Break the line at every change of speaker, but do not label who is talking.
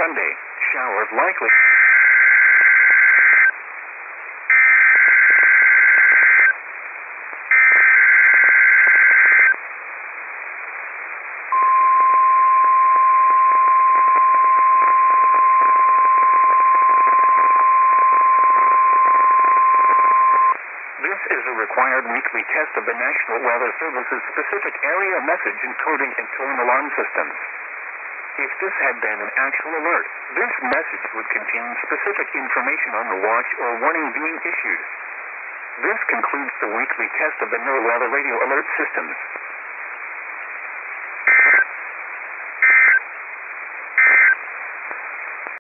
Sunday. Showers likely. This is a required weekly test of the National Weather Service's specific area message encoding and tone alarm systems. If this had been an actual alert, this message would contain specific information on the watch or warning being issued. This concludes the weekly test of the NOAA Weather Radio Alert Systems.